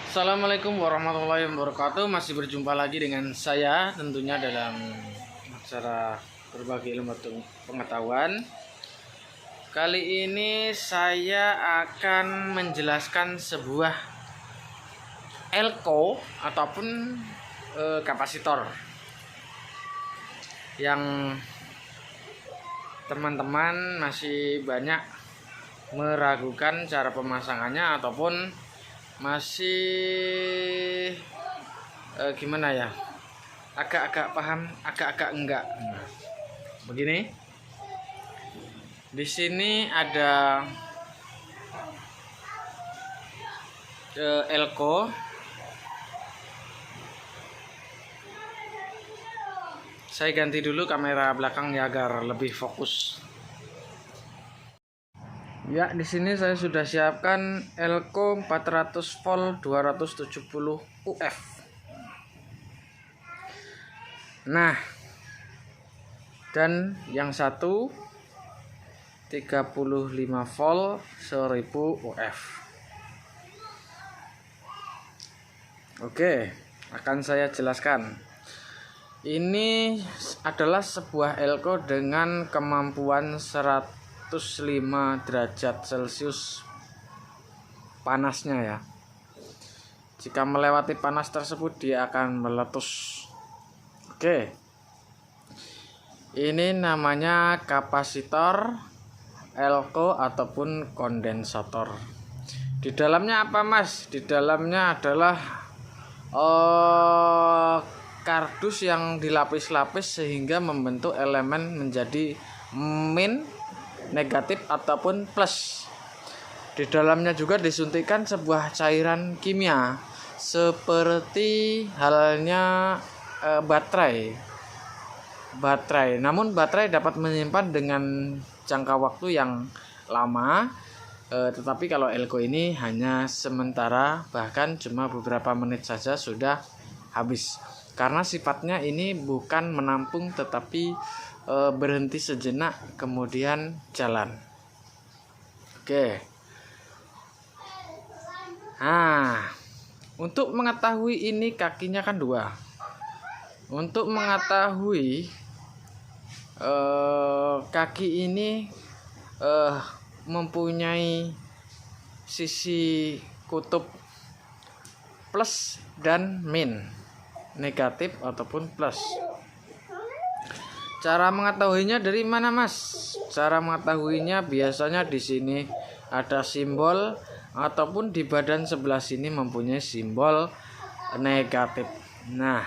Assalamualaikum warahmatullahi wabarakatuh. Masih berjumpa lagi dengan saya tentunya dalam acara berbagi ilmu pengetahuan. Kali ini saya akan menjelaskan sebuah elko ataupun kapasitor yang teman-teman masih banyak meragukan cara pemasangannya ataupun masih gimana ya, agak-agak paham, agak-agak enggak. Begini, di sini ada elko. Saya ganti dulu kamera belakangnya agar lebih fokus. Ya, di sini saya sudah siapkan elko 400 volt 270 UF. Nah, dan yang satu 35 volt 1000 UF. Oke, akan saya jelaskan. Ini adalah sebuah elko dengan kemampuan 105 derajat Celcius panasnya ya. Jika melewati panas tersebut dia akan meletus. Oke. Ini namanya kapasitor, elko ataupun kondensator. Di dalamnya apa, Mas? Di dalamnya adalah kardus yang dilapis-lapis sehingga membentuk elemen menjadi min, negatif ataupun plus. Di dalamnya juga disuntikkan sebuah cairan kimia seperti halnya baterai. Namun baterai dapat menyimpan dengan jangka waktu yang lama, tetapi kalau elko ini hanya sementara, bahkan cuma beberapa menit saja sudah habis. Karena sifatnya ini bukan menampung tetapi berhenti sejenak kemudian jalan. Oke. Nah, untuk mengetahui ini kakinya kan dua. Untuk mengetahui kaki ini mempunyai sisi kutub plus dan min, negatif ataupun plus. Cara mengetahuinya dari mana, Mas? Cara mengetahuinya biasanya di sini ada simbol ataupun di badan sebelah sini mempunyai simbol negatif. Nah,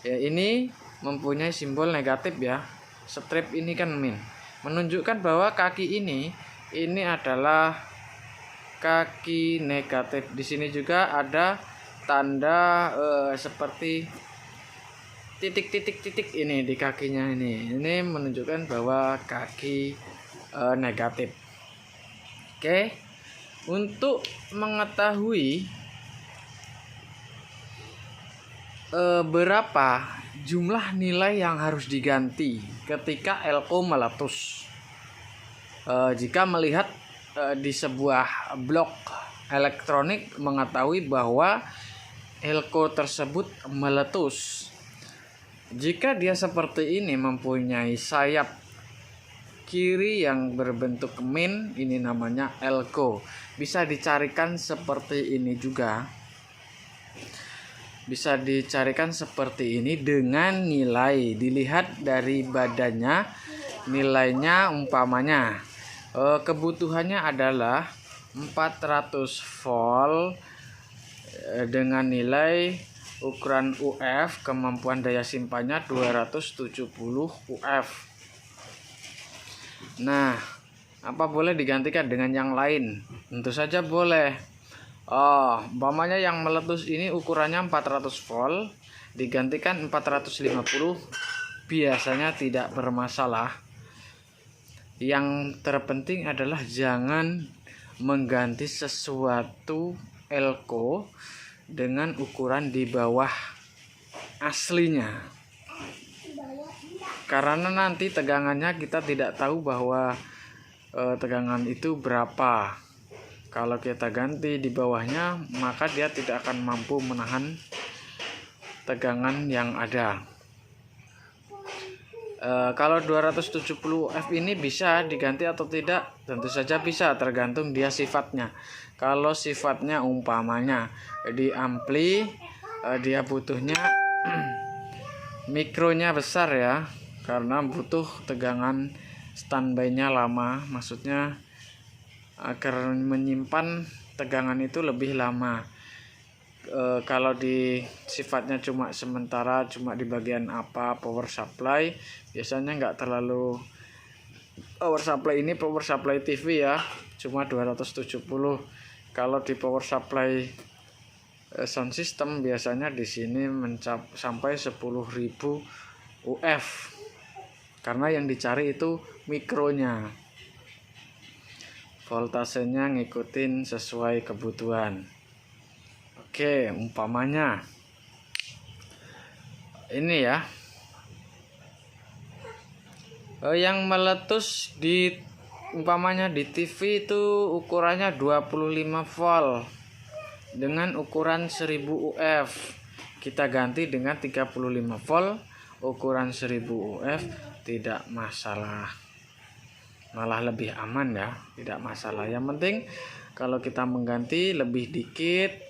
ya ini mempunyai simbol negatif ya. Strip ini kan min, menunjukkan bahwa kaki ini adalah kaki negatif. Di sini juga ada tanda seperti titik-titik ini di kakinya ini menunjukkan bahwa kaki negatif. Oke, untuk mengetahui berapa jumlah nilai yang harus diganti ketika elko meletus, jika melihat di sebuah blok elektronik mengetahui bahwa elko tersebut meletus. Jika dia seperti ini mempunyai sayap kiri yang berbentuk min, ini namanya elko. Bisa dicarikan seperti ini juga. Bisa dicarikan seperti ini dengan nilai. Dilihat dari badannya, nilainya umpamanya kebutuhannya adalah 400 volt dengan nilai ukuran UF, kemampuan daya simpannya 270 UF. Nah, apa boleh digantikan dengan yang lain? Tentu saja boleh. Umpamanya yang meletus ini ukurannya 400 volt, digantikan 450, biasanya tidak bermasalah. Yang terpenting adalah jangan mengganti sesuatu elko dengan ukuran di bawah aslinya. karena nanti tegangannya kita tidak tahu bahwa tegangan itu berapa. Kalau kita ganti di bawahnya, maka dia tidak akan mampu menahan tegangan yang ada. Kalau 270 F ini bisa diganti atau tidak? Tentu saja bisa, tergantung dia sifatnya. Kalau sifatnya umpamanya di ampli, dia butuhnya mikronya besar ya, karena butuh tegangan standby-nya lama, maksudnya agar menyimpan tegangan itu lebih lama. Kalau di sifatnya cuma sementara, cuma di bagian power supply, biasanya nggak terlalu. Power supply ini power supply TV ya, cuma 270. Kalau di power supply sound system biasanya di sini sampai 10.000 UF, karena yang dicari itu mikronya, voltasenya ngikutin sesuai kebutuhan. Oke, umpamanya ini ya, yang meletus di umpamanya di TV itu ukurannya 25 volt dengan ukuran 1000 UF. Kita ganti dengan 35 volt ukuran 1000 UF, tidak masalah, malah lebih aman ya, tidak masalah. Yang penting kalau kita mengganti lebih dikit,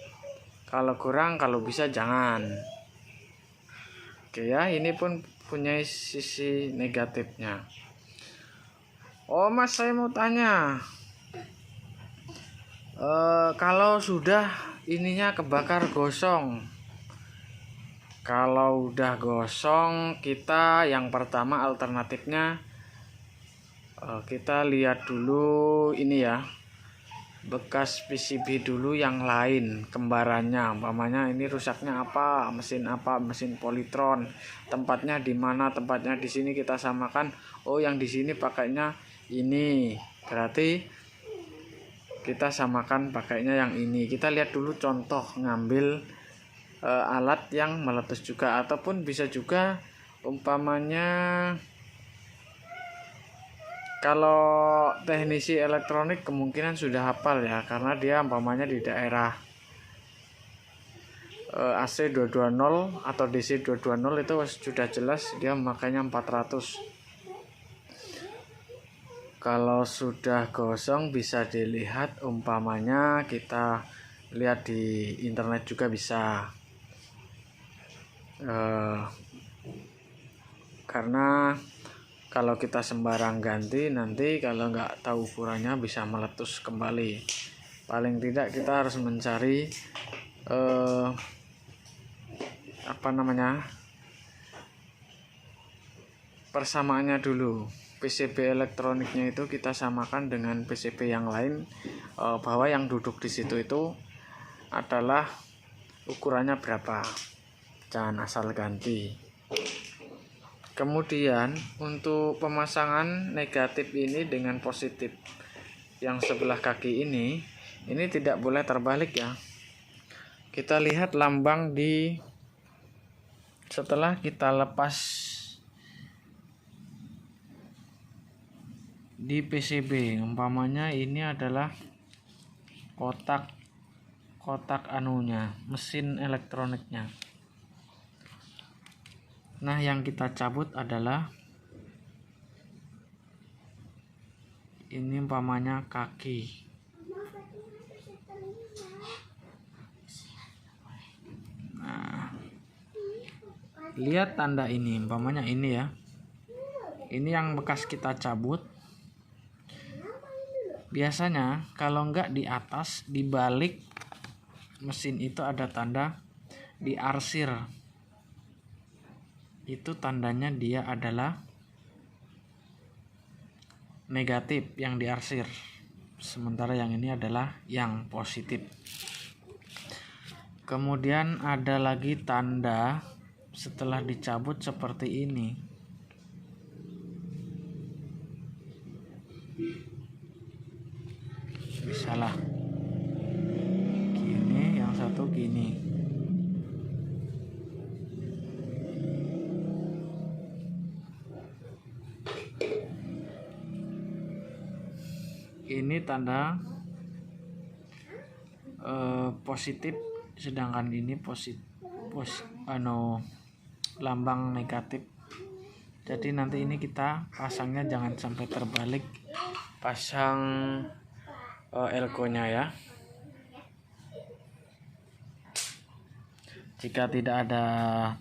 kalau kurang, kalau bisa jangan. Oke ya, ini pun punya sisi negatifnya. Oh mas, saya mau tanya, kalau sudah ininya kebakar gosong, kalau udah gosong, kita yang pertama alternatifnya kita lihat dulu ini ya, bekas PCB dulu yang lain, kembarannya. Umpamanya ini rusaknya apa, mesin polytron, tempatnya di mana, tempatnya di sini kita samakan. Oh yang di sini pakainya ini, berarti kita samakan pakainya yang ini. Kita lihat dulu contoh, ngambil alat yang meletus juga, ataupun bisa juga umpamanya kalau teknisi elektronik kemungkinan sudah hafal ya, karena dia umpamanya di daerah AC 220 atau DC 220 itu sudah jelas dia memakainya 400. Kalau sudah gosong bisa dilihat, umpamanya kita lihat di internet juga bisa, karena kalau kita sembarang ganti, nanti kalau nggak tahu ukurannya bisa meletus kembali. Paling tidak kita harus mencari persamaannya dulu. PCB elektroniknya itu kita samakan dengan PCB yang lain, bahwa yang duduk di situ itu adalah ukurannya berapa. Jangan asal ganti. Kemudian untuk pemasangan negatif ini dengan positif yang sebelah kaki ini tidak boleh terbalik ya. Kita lihat lambang setelah kita lepas di PCB. Umpamanya ini adalah kotak anunya, mesin elektroniknya. Nah, yang kita cabut adalah ini, umpamanya kaki. Nah, lihat tanda ini, umpamanya ini ya. Ini yang bekas kita cabut. Biasanya kalau enggak di atas, di balik mesin itu ada tanda diarsir. Itu tandanya dia adalah negatif yang diarsir, sementara yang ini adalah yang positif. Kemudian ada lagi tanda setelah dicabut seperti ini. Salah gini, yang satu gini. ini tanda positif, sedangkan ini lambang negatif. Jadi nanti ini kita pasangnya jangan sampai terbalik, pasang elko-nya ya. Jika tidak ada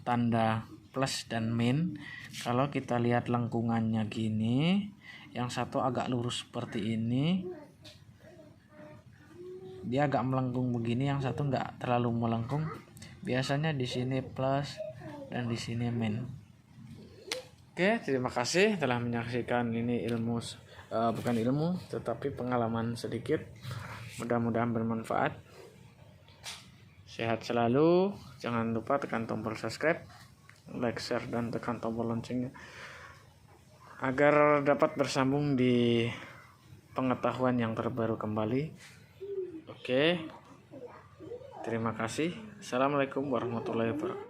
tanda plus dan min, kalau kita lihat lengkungannya gini, yang satu agak lurus seperti ini, dia agak melengkung begini, yang satu enggak terlalu melengkung. Biasanya di sini plus dan di sini min. Oke, terima kasih telah menyaksikan ini bukan ilmu tetapi pengalaman sedikit. Mudah-mudahan bermanfaat. Sehat selalu. Jangan lupa tekan tombol subscribe, like, share, dan tekan tombol loncengnya agar dapat bersambung di pengetahuan yang terbaru kembali. Oke, terima kasih. Assalamualaikum warahmatullahi wabarakatuh.